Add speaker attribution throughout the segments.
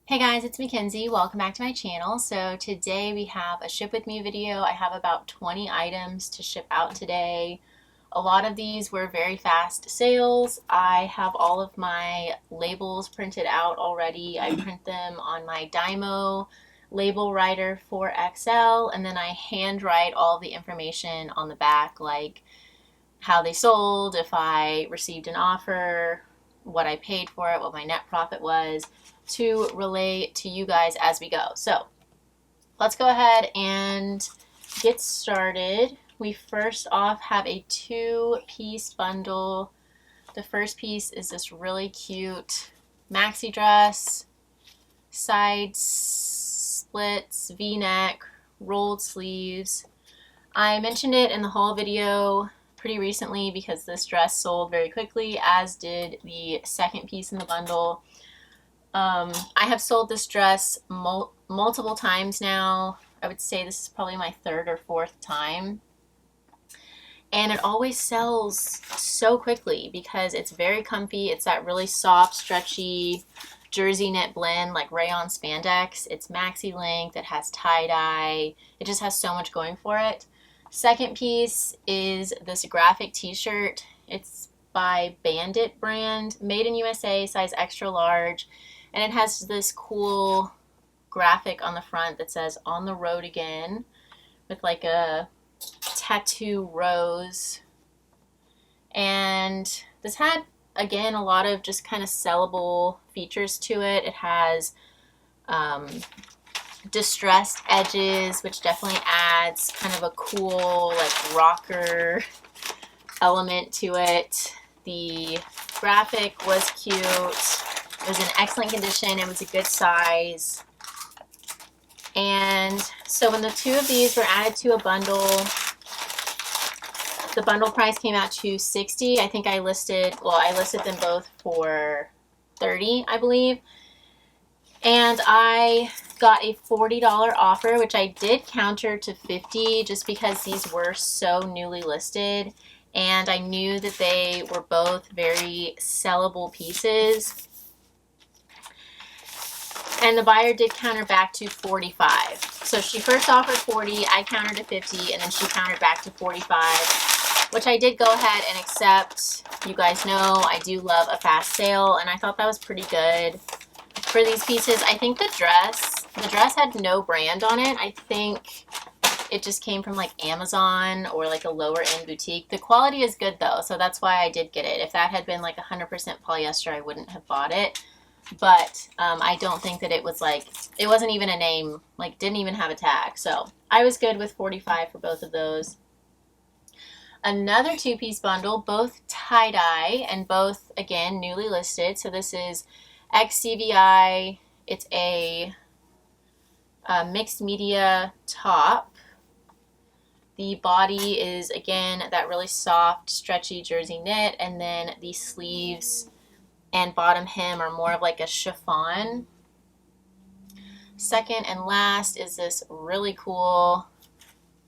Speaker 1: Hey guys, it's Mackenzie. Welcome back to my channel. So today we have a ship with me video. I have about 20 items to ship out today. A lot of these were very fast sales. I have all of my labels printed out already. I print them on my Dymo label writer for Excel, and then I handwrite all the information on the back, like how they sold, if I received an offer, what I paid for it, what my net profit was, to relay to you guys as we go. So let's go ahead and get started. We first off have a 2-piece bundle. The first piece is this really cute maxi dress, side splits, v-neck, rolled sleeves. I mentioned it in the haul video pretty recently because this dress sold very quickly, as did the second piece in the bundle. I have sold this dress multiple times now. I would say this is probably my third or fourth time. And it always sells so quickly because it's very comfy. It's that really soft, stretchy jersey knit blend, like rayon spandex. It's maxi length. It has tie-dye. It just has so much going for it. Second piece is this graphic t-shirt. It's by Bandit brand, made in USA, size extra large. And it has this cool graphic on the front that says "On the Road Again" with like a tattoo rose. And this had, again, a lot of just kind of sellable features to it. It has distressed edges, which definitely adds kind of a cool like rocker element to it. The graphic was cute. It was in excellent condition. It was a good size. And so when the two of these were added to a bundle, the bundle price came out to $60. I think I listed them both for $30, I believe. And I got a $40 offer, which I did counter to $50 just because these were so newly listed. And I knew that they were both very sellable pieces. And the buyer did counter back to $45. So she first offered $40, I countered to $50, and then she countered back to $45, which I did go ahead and accept. You guys know I do love a fast sale, and I thought that was pretty good for these pieces. I think the dress had no brand on it. I think it just came from like Amazon or like a lower end boutique. The quality is good though, so that's why I did get it. If that had been like 100% polyester, I wouldn't have bought it. But I don't think that it was like, it wasn't even a name, like didn't even have a tag. So I was good with $45 for both of those. Another 2-piece bundle, both tie-dye and both, again, newly listed. So this is XCVI. It's a mixed media top. The body is, again, that really soft, stretchy jersey knit, and then the sleeves and bottom hem are more of like a chiffon. Second and last is this really cool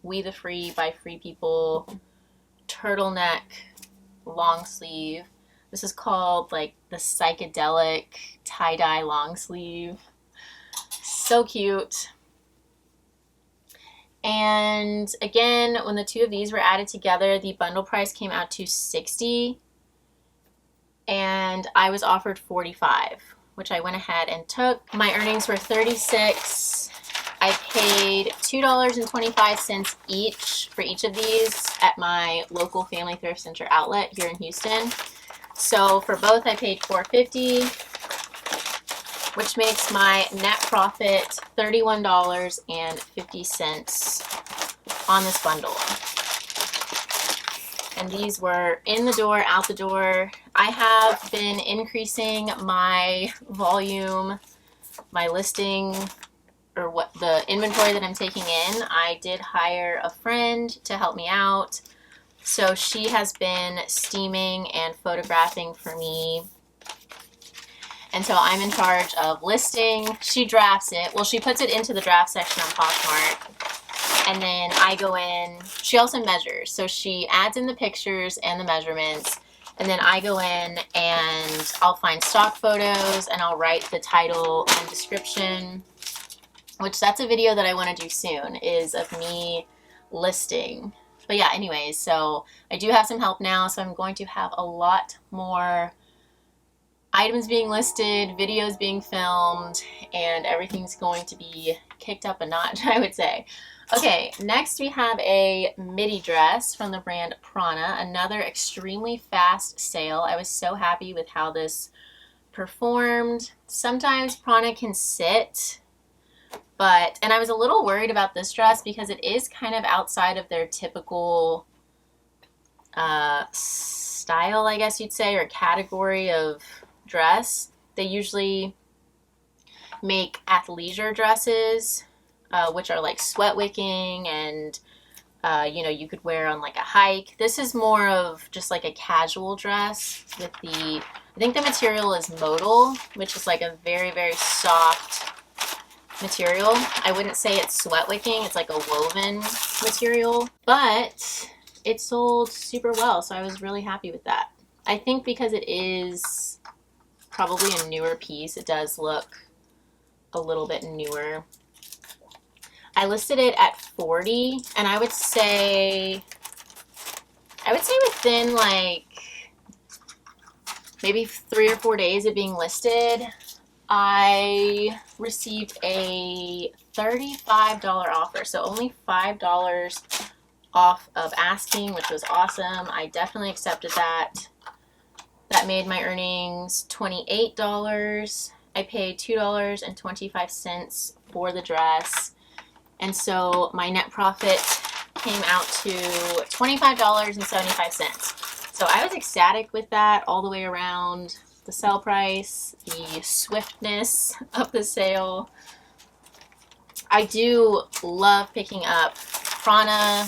Speaker 1: We the Free by Free People turtleneck long sleeve. This is called like the psychedelic tie-dye long sleeve. So cute. And again, when the two of these were added together, the bundle price came out to $60. And I was offered $45, which I went ahead and took. My earnings were $36. I paid $2.25 each for each of these at my local Family Thrift Center outlet here in Houston. So for both, I paid $4.50, which makes my net profit $31.50 on this bundle. And these were in the door, out the door. I have been increasing my volume, my listing, or what the inventory that I'm taking in. I did hire a friend to help me out. So she has been steaming and photographing for me. And so I'm in charge of listing. She drafts it. Well, she puts it into the draft section on Poshmark. And then I go in. She also measures. So she adds in the pictures and the measurements. And then I go in and I'll find stock photos and I'll write the title and description, which that's a video that I want to do soon, is of me listing. But yeah, anyways, so I do have some help now, so I'm going to have a lot more items being listed, videos being filmed, and everything's going to be kicked up a notch, I would say. Okay, next we have a midi dress from the brand Prana, another extremely fast sale. I was so happy with how this performed. Sometimes Prana can sit, and I was a little worried about this dress because it is kind of outside of their typical style, I guess you'd say, or category of dress. They usually make athleisure dresses, which are like sweat wicking and you know, you could wear on like a hike. This is more of just like a casual dress with I think the material is modal, which is like a very, very soft material. I wouldn't say it's sweat wicking, it's like a woven material, but it sold super well, so I was really happy with that. I think because it is probably a newer piece, it does look a little bit newer. I listed it at $40, and I would say within like maybe 3 or 4 days of being listed, I received a $35 offer, so only $5 off of asking, which was awesome. I definitely accepted that. That made my earnings $28. I paid $2.25 for the dress, and so my net profit came out to $25.75. So I was ecstatic with that all the way around. The sell price, the swiftness of the sale. I do love picking up Prana,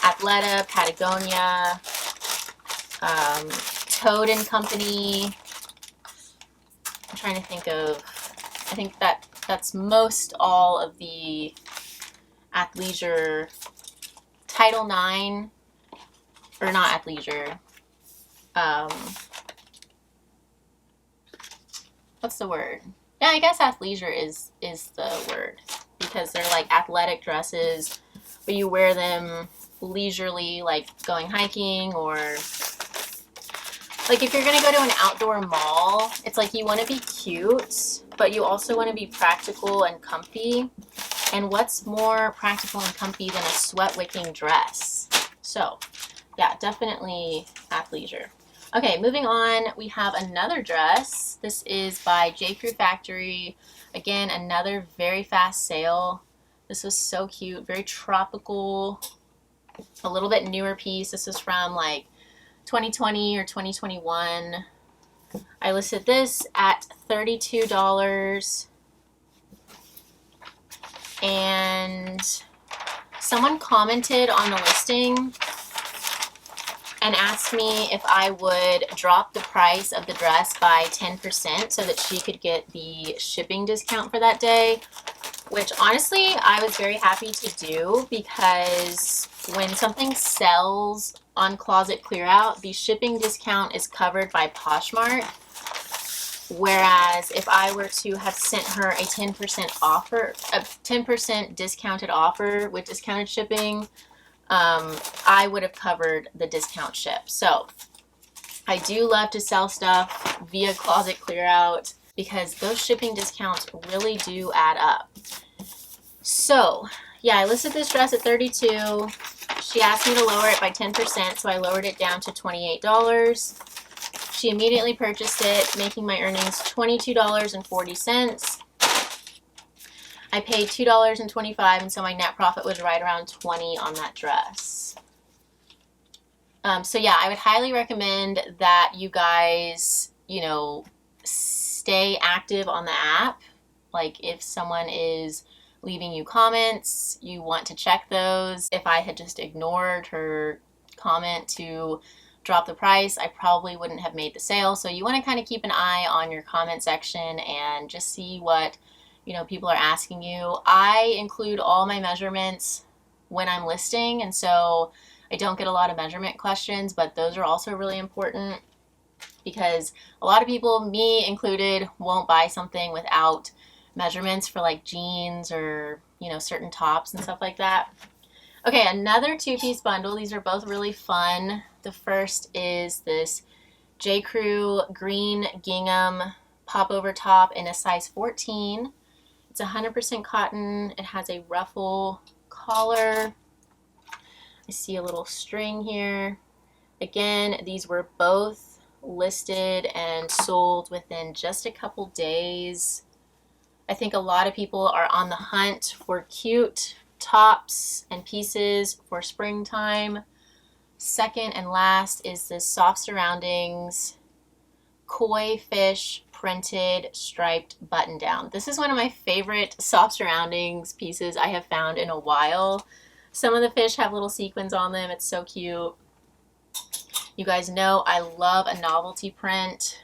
Speaker 1: Athleta, Patagonia, Toad & Company. I'm trying to think of, I think that's most all of the athleisure, Title IX, or not athleisure, what's the word? Yeah, I guess athleisure is the word, because they're like athletic dresses, but you wear them leisurely, like going hiking, or like if you're gonna go to an outdoor mall, it's like you want to be cute, but you also want to be practical and comfy. And what's more practical and comfy than a sweat wicking dress? So yeah, definitely athleisure. Okay, moving on, we have another dress. This is by J. Crew Factory. Again, another very fast sale. This was so cute, very tropical, a little bit newer piece. This is from like 2020 or 2021. I listed this at $32, and someone commented on the listing and asked me if I would drop the price of the dress by 10% so that she could get the shipping discount for that day, which honestly I was very happy to do, because when something sells on Closet Clearout, the shipping discount is covered by Poshmark, whereas if I were to have sent her a 10% offer, a 10% discounted offer with discounted shipping, I would have covered the discount ship. So I do love to sell stuff via Closet Clearout because those shipping discounts really do add up. So yeah, I listed this dress at $32. She asked me to lower it by 10%, so I lowered it down to $28. She immediately purchased it, making my earnings $22.40. I paid $2.25, and so my net profit was right around $20 on that dress. So yeah, I would highly recommend that you guys, you know, stay active on the app. Like if someone is leaving you comments, you want to check those. If I had just ignored her comment to drop the price, I probably wouldn't have made the sale. So you want to kind of keep an eye on your comment section and just see what, you know, people are asking you. I include all my measurements when I'm listing, and so I don't get a lot of measurement questions, but those are also really important. because a lot of people, me included, won't buy something without measurements for like jeans or, you know, certain tops and stuff like that. Okay, another two-piece bundle. These are both really fun. The first is this J. Crew green gingham popover top in a size 14. It's 100% cotton. It has a ruffle collar. I see a little string here. Again, these were both listed and sold within just a couple days. I think a lot of people are on the hunt for cute tops and pieces for springtime. Second and last is this soft surroundings koi fish printed striped button down. This is one of my favorite soft surroundings pieces I have found in a while. Some of the fish have little sequins on them. It's so cute. You guys know I love a novelty print.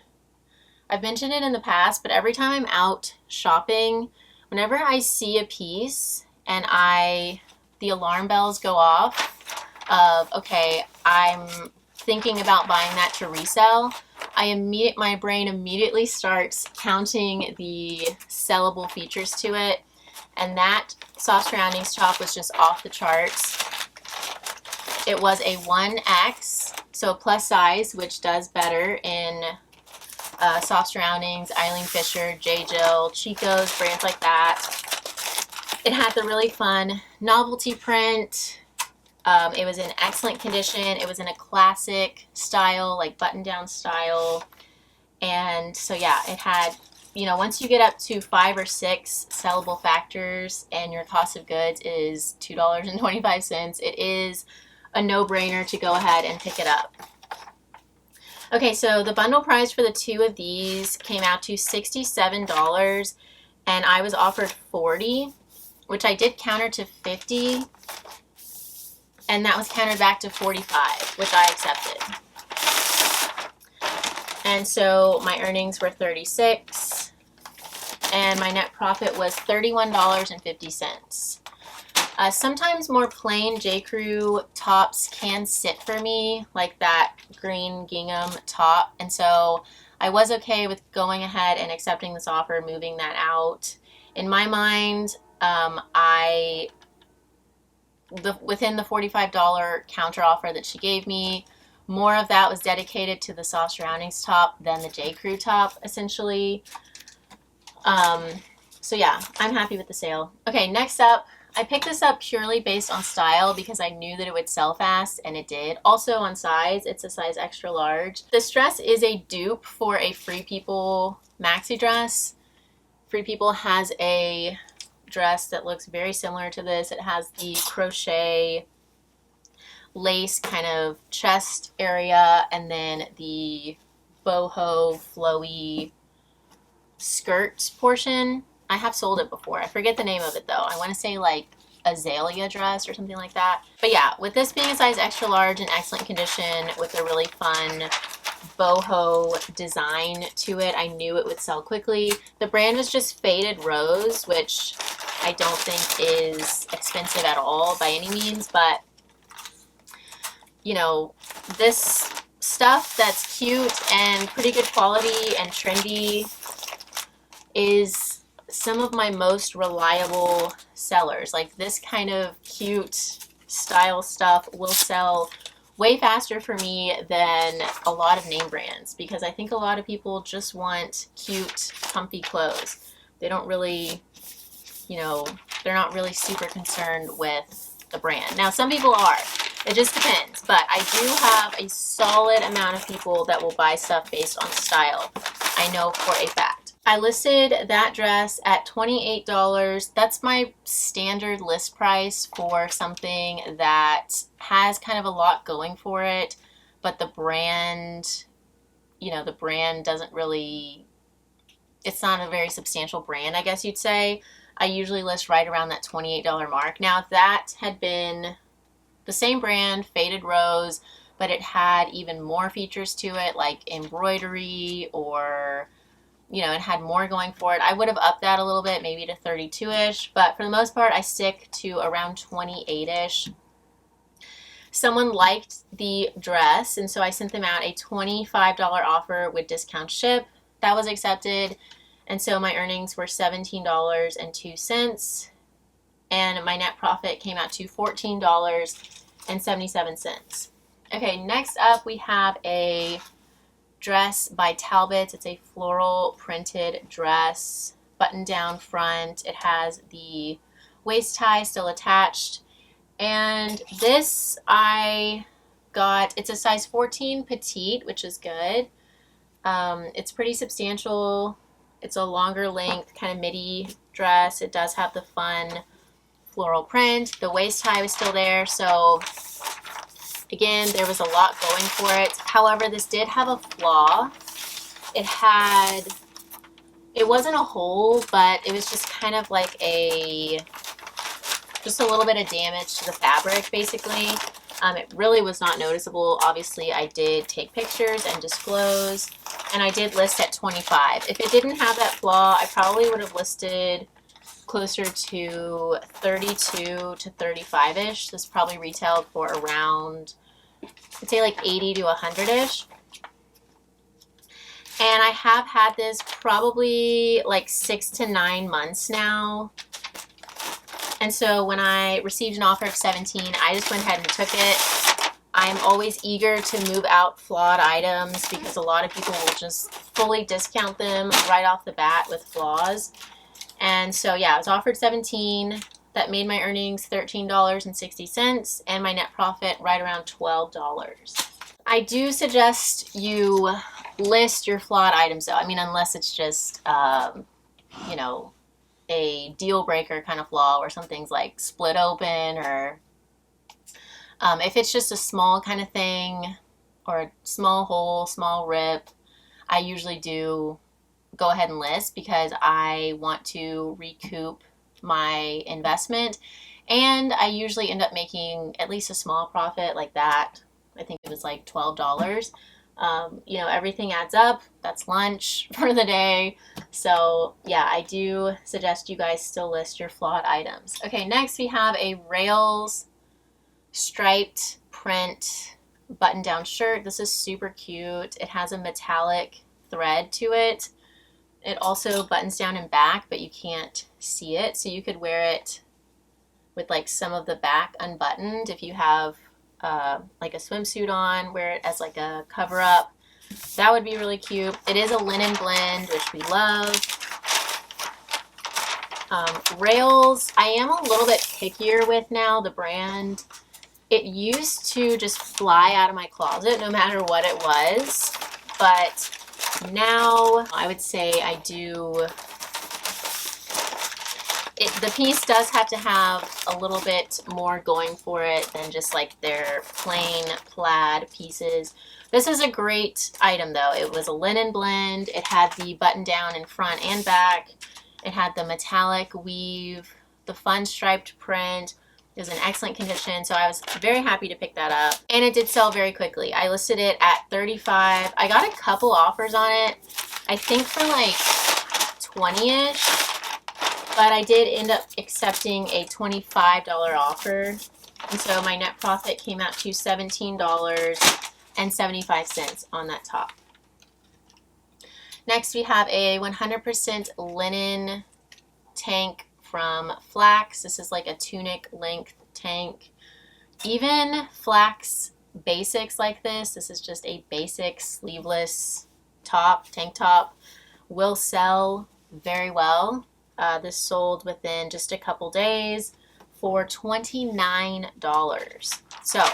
Speaker 1: I've mentioned it in the past, but every time I'm out shopping, whenever I see a piece and the alarm bells go off of, okay, I'm thinking about buying that to resell, my brain immediately starts counting the sellable features to it, and that soft surroundings top was just off the charts. It was a 1X, so plus size, which does better in soft surroundings, Eileen Fisher, J. Jill, Chico's, brands like that. It had the really fun novelty print. It was in excellent condition. It was in a classic style, like button-down style. And so yeah, it had, you know, once you get up to 5 or 6 sellable factors and your cost of goods is $2.25, it is a no-brainer to go ahead and pick it up. Okay, so the bundle price for the two of these came out to $67, and I was offered $40, which I did counter to $50. And that was countered back to $45, which I accepted. And so my earnings were $36, and my net profit was $31.50. Sometimes more plain J. Crew tops can sit for me, like that green gingham top, and so I was okay with going ahead and accepting this offer, moving that out. In my mind, within the $45 counter offer that she gave me, more of that was dedicated to the soft surroundings top than the J. Crew top, essentially. So yeah, I'm happy with the sale. Okay, next up, I picked this up purely based on style because I knew that it would sell fast, and it did. Also on size, it's a size extra large. This dress is a dupe for a Free People maxi dress. Free People has a dress that looks very similar to this. It has the crochet lace kind of chest area, and then the boho flowy skirt portion. I have sold it before. I forget the name of it though. I want to say like azalea dress or something like that. But yeah, with this being a size extra large in excellent condition with a really fun boho design to it, I knew it would sell quickly. The brand was just Faded Rose, which I don't think is expensive at all by any means, but you know, this stuff that's cute and pretty good quality and trendy is some of my most reliable sellers. Like this kind of cute style stuff will sell way faster for me than a lot of name brands, because I think a lot of people just want cute, comfy clothes. They don't really, you know, they're not really super concerned with the brand. Now, some people are. It just depends. But I do have a solid amount of people that will buy stuff based on style. I know for a fact. I listed that dress at $28. That's my standard list price for something that has kind of a lot going for it, but the brand, you know, the brand doesn't really, it's not a very substantial brand, I guess you'd say. I usually list right around that $28 mark. Now, if that had been the same brand, Faded Rose, but it had even more features to it, like embroidery, or you know, it had more going for it, I would have upped that a little bit, maybe to 32-ish, but for the most part, I stick to around 28-ish. Someone liked the dress, and so I sent them out a $25 offer with discount ship. That was accepted, and so my earnings were $17.02, and my net profit came out to $14.77. Okay, next up we have a dress by Talbot. It's a floral printed dress, button down front. It has the waist tie still attached. And this I got, it's a size 14 petite, which is good. It's pretty substantial. It's a longer length kind of midi dress. It does have the fun floral print. The waist tie was still there, so again, there was a lot going for it. However, this did have a flaw. It wasn't a hole, but it was just kind of like just a little bit of damage to the fabric, basically. It really was not noticeable. Obviously, I did take pictures and disclose, and I did list at $25. If it didn't have that flaw, I probably would have listed closer to $32 to $35-ish. This probably retailed for around, I'd say like $80 to $100-ish. And I have had this probably like 6 to 9 months now. And so when I received an offer of $17, I just went ahead and took it. I'm always eager to move out flawed items because a lot of people will just fully discount them right off the bat with flaws. And so yeah, I was offered $17. That made my earnings $13.60 and my net profit right around $12. I do suggest you list your flawed items though. I mean, unless it's just, you know, a deal breaker kind of flaw where something's like split open, or if it's just a small kind of thing or a small hole, small rip, I usually do go ahead and list because I want to recoup my investment, and I usually end up making at least a small profit like that. I think it was like $12. You know, everything adds up. That's lunch for the day. So yeah, I do suggest you guys still list your flawed items. Okay, next we have a Rails striped print button down shirt. This is super cute. It has a metallic thread to it. It also buttons down in back, but you can't see it. So you could wear it with like some of the back unbuttoned if you have like a swimsuit on, wear it as like a cover up. That would be really cute. It is a linen blend, which we love. Rails, I am a little bit pickier with now, the brand. It used to just fly out of my closet no matter what it was, but now I would say I do. The piece does have to have a little bit more going for it than just like their plain plaid pieces. This is a great item though. It was a linen blend. It had the button down in front and back. It had the metallic weave, the fun striped print. It was in excellent condition, so I was very happy to pick that up. And it did sell very quickly. I listed it at $35. I got a couple offers on it, I think for like 20-ish. But I did end up accepting a $25 offer. And so my net profit came out to $17.75 on that top. Next we have a 100% linen tank from Flax. This is like a tunic length tank. Even Flax basics like this is just a basic sleeveless top, tank top, will sell very well. This sold within just a couple days for $29. So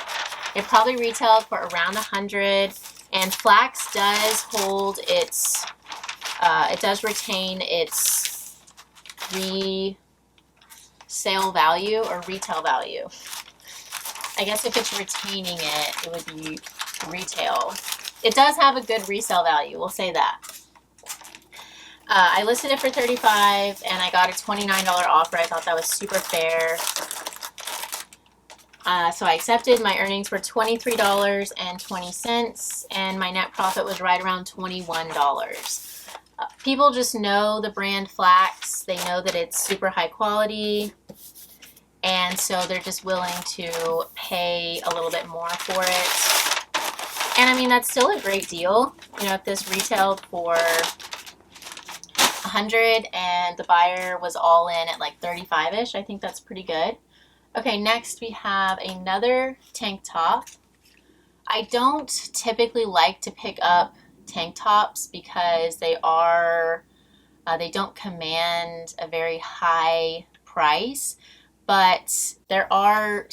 Speaker 1: it probably retailed for around $100, and Flax does hold its, it does retain its resale value or retail value. I guess if it's retaining it, it would be retail. It does have a good resale value, we'll say that. I listed it for $35 and I got a $29 offer. I thought that was super fair. So I accepted. My earnings were $23.20 and my net profit was right around $21. People just know the brand Flax. They know that it's super high quality. and so they're just willing to pay a little bit more for it. And I mean, that's still a great deal. You know, if this retailed for 100 and the buyer was all in at like 35-ish, I think that's pretty good. Okay, next we have another tank top. I don't typically like to pick up tank tops because they don't command a very high price, but there are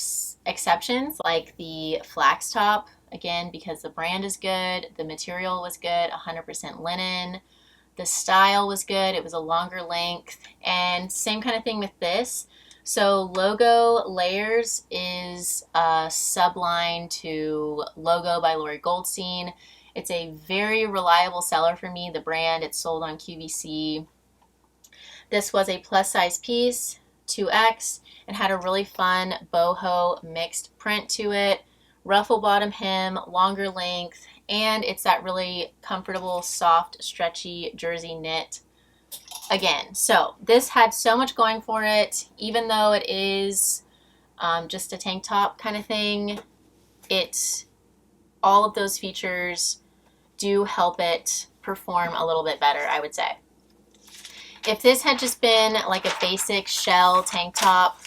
Speaker 1: exceptions like the flax top, again, because the brand is good, the material was good, 100% linen, the style was good, it was a longer length, and same kind of thing with this. So Logo Layers is a subline to Logo by Lori Goldstein. It's a very reliable seller for me, the brand. It's sold on QVC. This was a plus size piece, 2X. It had a really fun boho mixed print to it, ruffle bottom hem, longer length, and it's that really comfortable, soft, stretchy jersey knit. Again, so this had so much going for it, even though it is just a tank top kind of thing. All of those features do help it perform a little bit better, I would say. If this had just been like a basic shell tank top,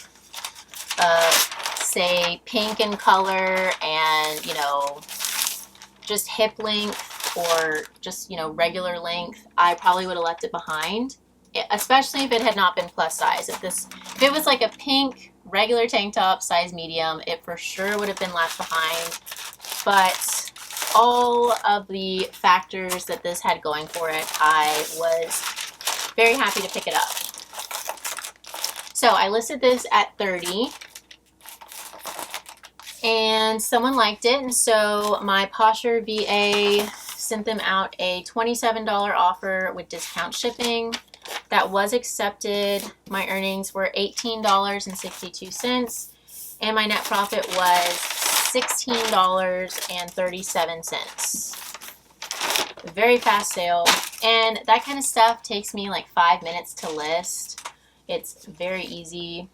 Speaker 1: say pink in color and, you know, just hip length or just, you know, regular length, I probably would have left it behind, especially if it had not been plus size. If it was like a pink regular tank top, size medium, it for sure would have been left behind. But all of the factors that this had going for it, I was very happy to pick it up. So I listed this at $30. And someone liked it, and so my PosherVA sent them out a $27 offer with discount shipping. That was accepted. My earnings were $18.62, and my net profit was $16.37. Very fast sale, and that kind of stuff takes me like 5 minutes to list. It's very easy.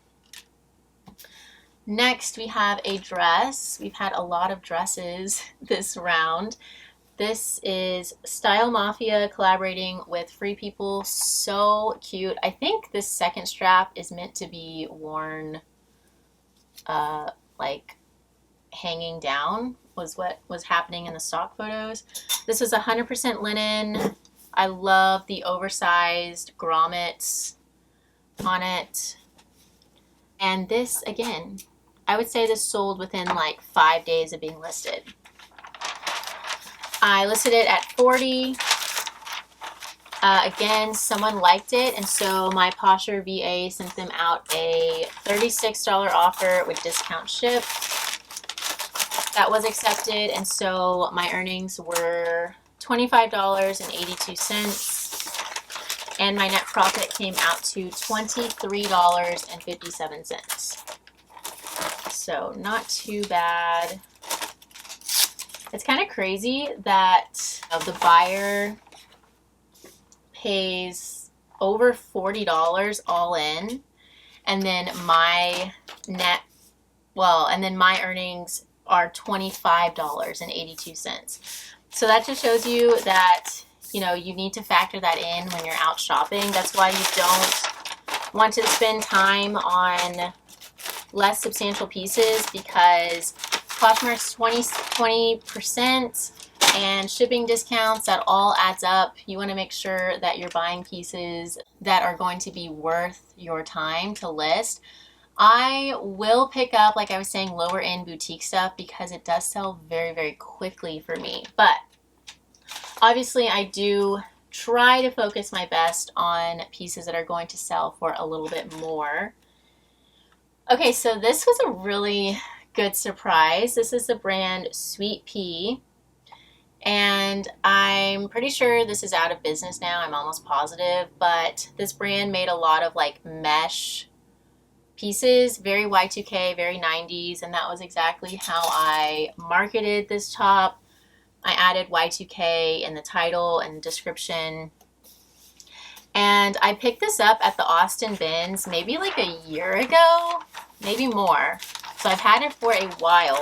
Speaker 1: Next, we have a dress. We've had a lot of dresses this round. This is Style Mafia collaborating with Free People. So cute. I think this second strap is meant to be worn like hanging down, was what was happening in the stock photos. This is 100% linen. I love the oversized grommets on it. And this, again, I would say this sold within like 5 days of being listed. I listed it at $40. Again, someone liked it, and so my PosherVA sent them out a $36 offer with discount ship. That was accepted, and so my earnings were $25.82, and my net profit came out to $23.57. So not too bad. It's kind of crazy that the buyer pays over $40 all in, and then my my earnings are $25.82. So that just shows you that, you know, you need to factor that in when you're out shopping. That's why you don't want to spend time on less substantial pieces, because Poshmark's 20% and shipping discounts, that all adds up. You want to make sure that you're buying pieces that are going to be worth your time to list. I will pick up, like I was saying, lower end boutique stuff because it does sell very, very quickly for me. But obviously I do try to focus my best on pieces that are going to sell for a little bit more. Okay, so this was a really good surprise. This is the brand Sweet Pea, and I'm pretty sure this is out of business now. I'm almost positive, but this brand made a lot of like mesh pieces, very Y2K, very 90s, and that was exactly how I marketed this top. I added Y2K in the title and description. And I picked this up at the Austin Bins maybe like a year ago. maybe more. So I've had it for a while,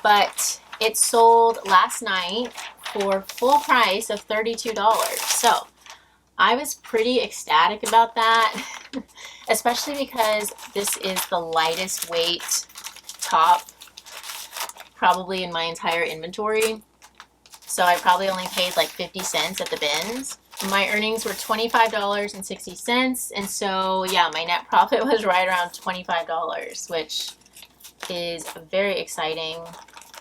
Speaker 1: but it sold last night for full price of $32. So I was pretty ecstatic about that, especially because this is the lightest weight top probably in my entire inventory. So I probably only paid like 50 cents at the bins. My earnings were $25.60, and so yeah, my net profit was right around $25, which is very exciting.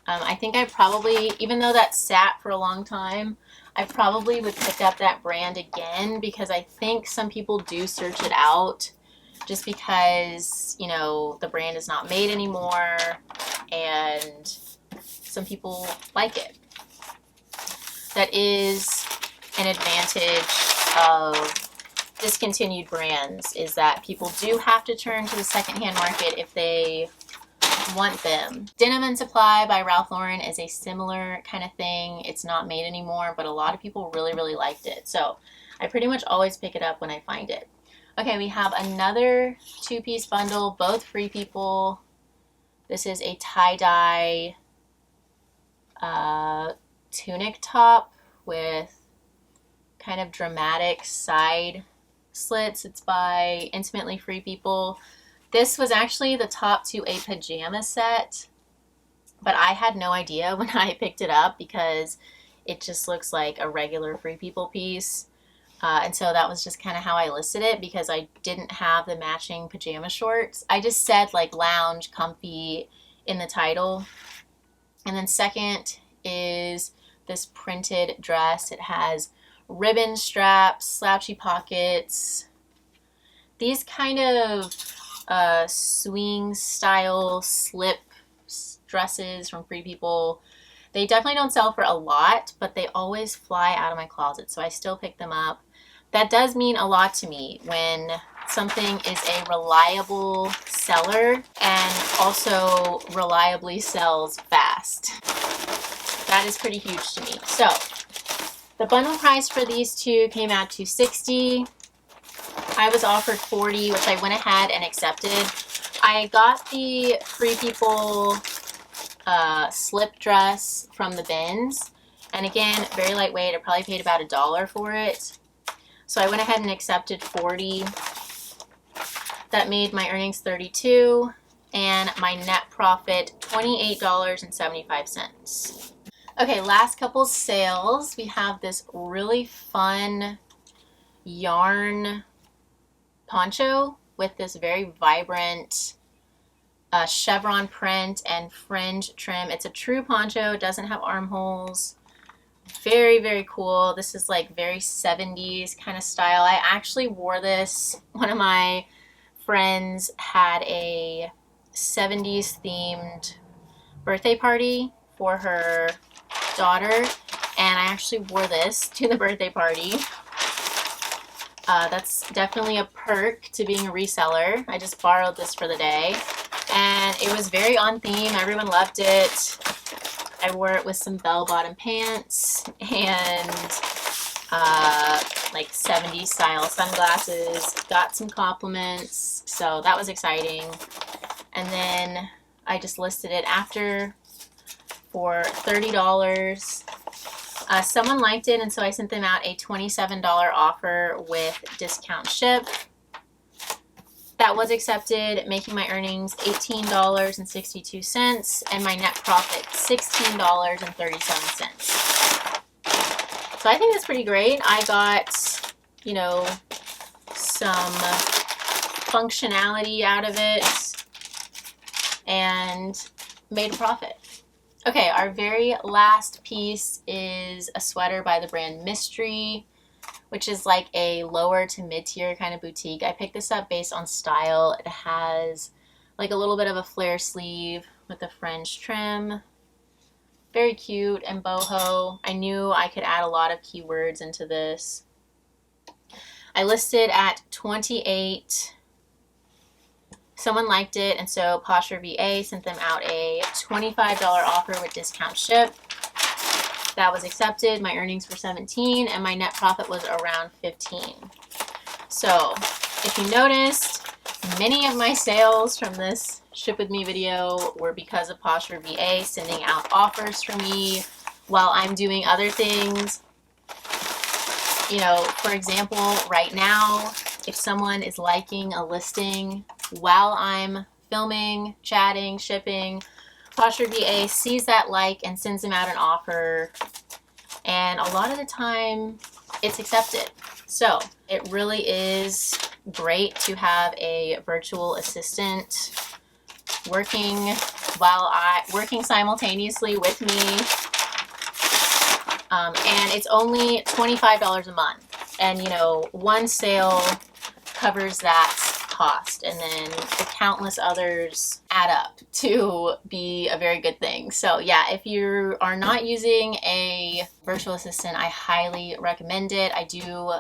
Speaker 1: I think I probably, even though that sat for a long time, I probably would pick up that brand again, because I think some people do search it out just because, you know, the brand is not made anymore and some people like it. That is an advantage of discontinued brands, is that people do have to turn to the secondhand market if they want them. Denim and Supply by Ralph Lauren is a similar kind of thing. It's not made anymore, but a lot of people really liked it. So I pretty much always pick it up when I find it. Okay, we have another two-piece bundle, both Free People. This is a tie-dye tunic top with kind of dramatic side slits. It's by Intimately Free People. This was actually the top to a pajama set, but I had no idea when I picked it up because it just looks like a regular Free People piece. And so that was just kind of how I listed it, because I didn't have the matching pajama shorts. I just said like lounge, comfy in the title. And then second is this printed dress. It has ribbon straps, slouchy pockets, these kind of swing style slip dresses from Free People. They definitely don't sell for a lot, but they always fly out of my closet, so I still pick them up. That does mean a lot to me when something is a reliable seller and also reliably sells fast. That is pretty huge to me. So the bundle price for these two came out to $60. I was offered $40, which I went ahead and accepted. I got the Free People slip dress from the bins, and again, very lightweight. I probably paid about $1 for it. So I went ahead and accepted $40. That made my earnings $32 and my net profit $28.75. Okay, last couple sales. We have this really fun yarn poncho with this very vibrant chevron print and fringe trim. It's a true poncho. It doesn't have armholes. Very cool. This is like very 70s kind of style. I actually wore this. One of my friends had a 70s themed birthday party for her daughter, and I actually wore this to the birthday party. That's definitely a perk to being a reseller. I just borrowed this for the day, and it was very on theme. Everyone loved it. I wore it with some bell-bottom pants and like 70s style sunglasses. Got some compliments, so that was exciting. And then I just listed it after for $30. Someone liked it, and so I sent them out a $27 offer with discount ship. That was accepted, making my earnings $18.62 and my net profit $16.37. So I think that's pretty great. I got, you know, some functionality out of it and made a profit. Okay, our very last piece is a sweater by the brand Mystery, which is like a lower to mid-tier kind of boutique. I picked this up based on style. It has like a little bit of a flare sleeve with a fringe trim. Very cute and boho. I knew I could add a lot of keywords into this. I listed at $28. Someone liked it, and so PosherVA sent them out a $25 offer with discount ship. That was accepted. My earnings were $17 and my net profit was around $15. So if you noticed, Many of my sales from this Ship With Me video were because of PosherVA sending out offers for me while I'm doing other things. You know, for example, right now, if someone is liking a listing while I'm filming, chatting, shipping, PosherVA sees that like and sends them out an offer, and a lot of the time it's accepted. So it really is great to have a virtual assistant working simultaneously with me. And it's only $25 a month, and you know, one sale covers that cost, and then the countless others add up to be a very good thing. So yeah, if you are not using a virtual assistant, I highly recommend it. I do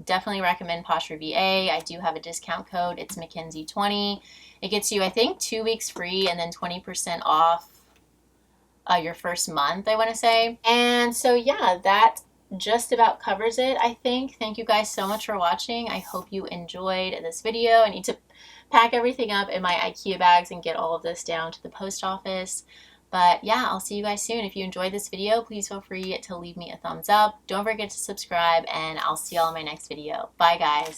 Speaker 1: definitely recommend PosherVA. I do have a discount code. It's Mcthriftzie20. It gets you, I think, 2 weeks free and then 20% off your first month, I want to say. And so yeah, that just about covers it, I think. Thank you guys so much for watching. I hope you enjoyed this video. I need to pack everything up in my IKEA bags and get all of this down to the post office. But yeah, I'll see you guys soon. If you enjoyed this video, please feel free to leave me a thumbs up. Don't forget to subscribe, and I'll see y'all in my next video. Bye, guys.